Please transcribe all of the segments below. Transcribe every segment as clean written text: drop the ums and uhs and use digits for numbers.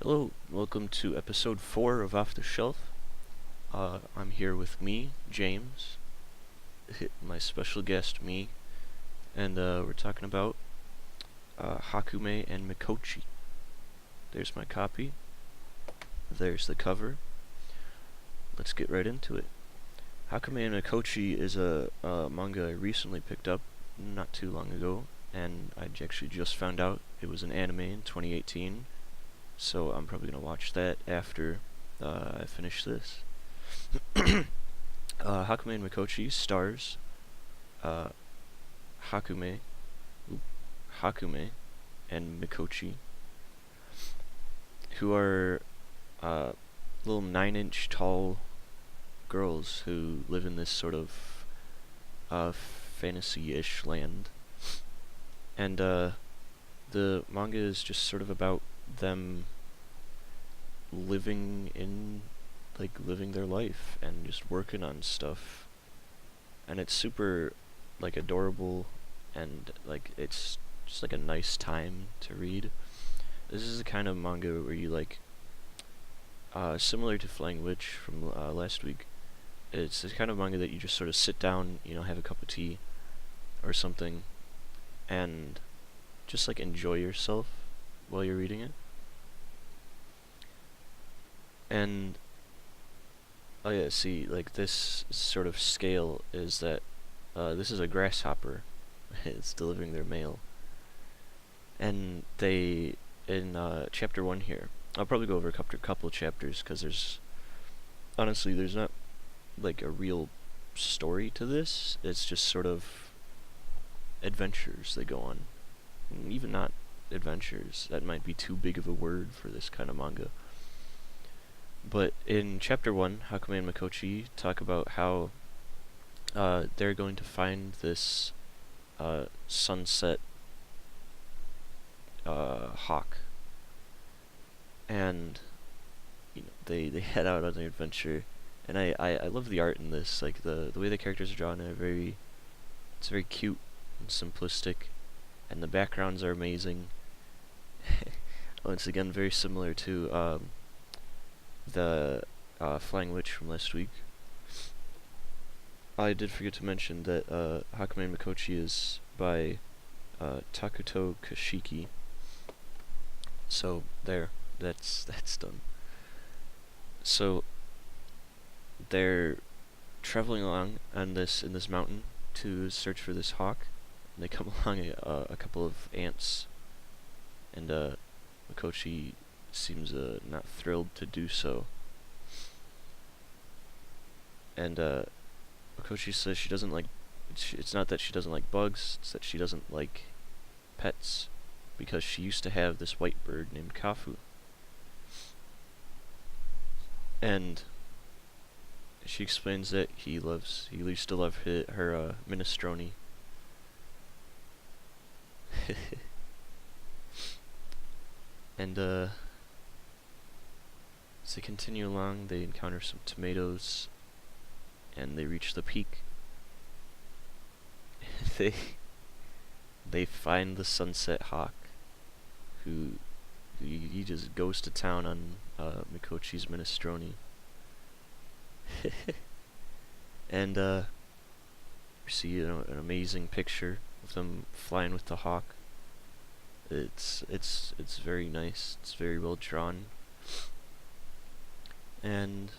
Hello, welcome to episode 4 of Off the Shelf. I'm here with me, James, my special guest, me, and we're talking about Hakumei and Mikochi. There's my copy. There's the cover. Let's get right into it. Hakumei and Mikochi is a manga I recently picked up not too long ago, and I actually just found out it was an anime in 2018. So I'm probably gonna watch that after I finish this. Hakumei and Mikochi stars uh, Hakumei, Hakumei, and Mikochi, who are little 9-inch tall girls who live in this sort of fantasy-ish land, and the manga is just sort of about them living their life and just working on stuff, and it's super adorable, and it's just a nice time to read. This is the kind of manga where you similar to Flying Witch from last week. It's the kind of manga that you just sort of sit down, have a cup of tea or something, and just enjoy yourself while you're reading it. And oh yeah, see, this sort of scale is that this is a grasshopper. It's delivering their mail, and they in chapter 1 here. I'll probably go over a couple of chapters because there's not a real story to this. It's just sort of adventures they go on. Even not adventures. That might be too big of a word for this kind of manga. But in chapter 1, Hakumei and Mikochi talk about how they're going to find this sunset hawk, and they head out on their adventure. And I love the art in this. The way the characters are drawn are it's very cute and simplistic, and the backgrounds are amazing. Once again, very similar to the Flying Witch from last week. I did forget to mention that Hakumei and Mikochi is by Takuto Kashiki. So that's done. So they're traveling along in this mountain to search for this hawk. And they come along a couple of ants, and Mikochi seems not thrilled to do so. And Mikochi says she doesn't like. It's not that she doesn't like bugs; it's that she doesn't like pets, because she used to have this white bird named Kafu. And she explains that he used to love her minestrone. And as they continue along, they encounter some tomatoes, and they reach the peak. they find the sunset hawk, who he just goes to town on Mikochi's minestrone. And you see an amazing picture of them flying with the hawk. It's very nice. It's very well drawn. And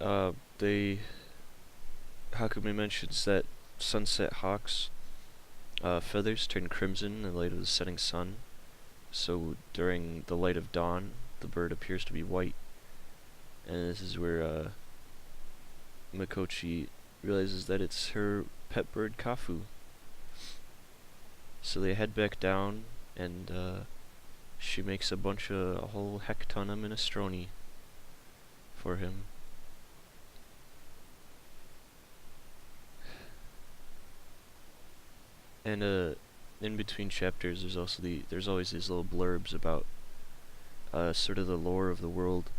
Hakumei mentions that sunset hawks feathers turn crimson in the light of the setting sun. So during the light of dawn, the bird appears to be white. And this is where Mikochi realizes that it's her pet bird Kafu. So they head back down, and she makes a whole heck ton of minestrone for him. And in between chapters, there's always these little blurbs about sort of the lore of the world.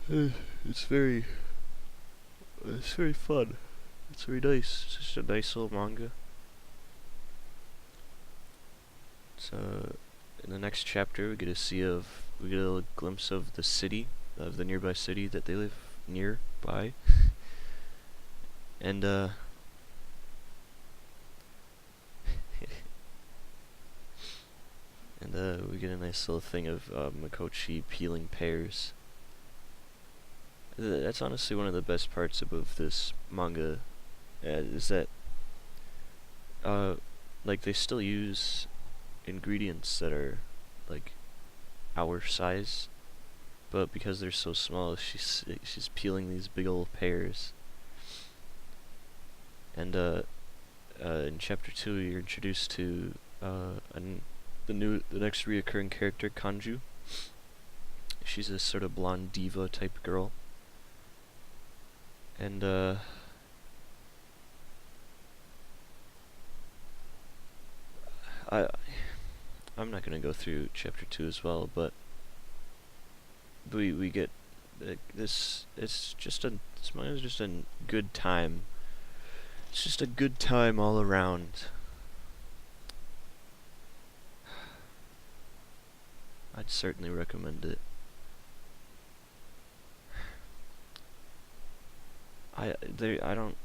It's very fun. It's very nice. It's just a nice little manga. So in the next chapter, we get a glimpse of the city, of the nearby city that they live nearby, and we get a nice little thing of Mikochi peeling pears. That's honestly one of the best parts of this manga, is that like they still use ingredients that are like our size, but because they're so small, she's peeling these big old pears. And in chapter 2, you're introduced to the next reoccurring character, Kanju. She's this sort of blonde diva type girl, and I I'm not gonna go through chapter 2 as well, but we get this. This manga is just a good time. It's just a good time all around. I'd certainly recommend it. I don't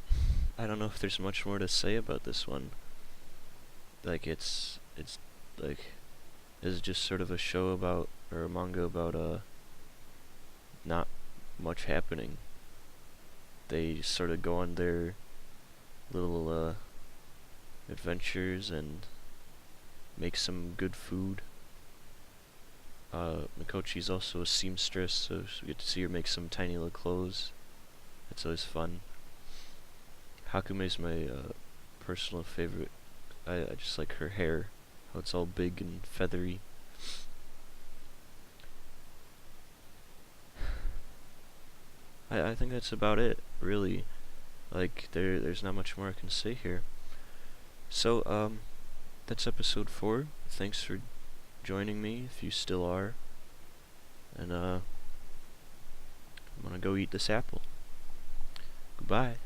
know if there's much more to say about this one. Like it's like it's just sort of a show about, or a manga about not much happening. They sort of go on their little adventures and make some good food. Mikochi's also a seamstress, so we get to see her make some tiny little clothes. It's always fun. Hakumei's my personal favorite. I just like her hair, how it's all big and feathery. I think that's about it, really. Like, there's not much more I can say here. So, that's episode 4. Thanks for joining me, if you still are. And, I'm gonna go eat this apple. Goodbye.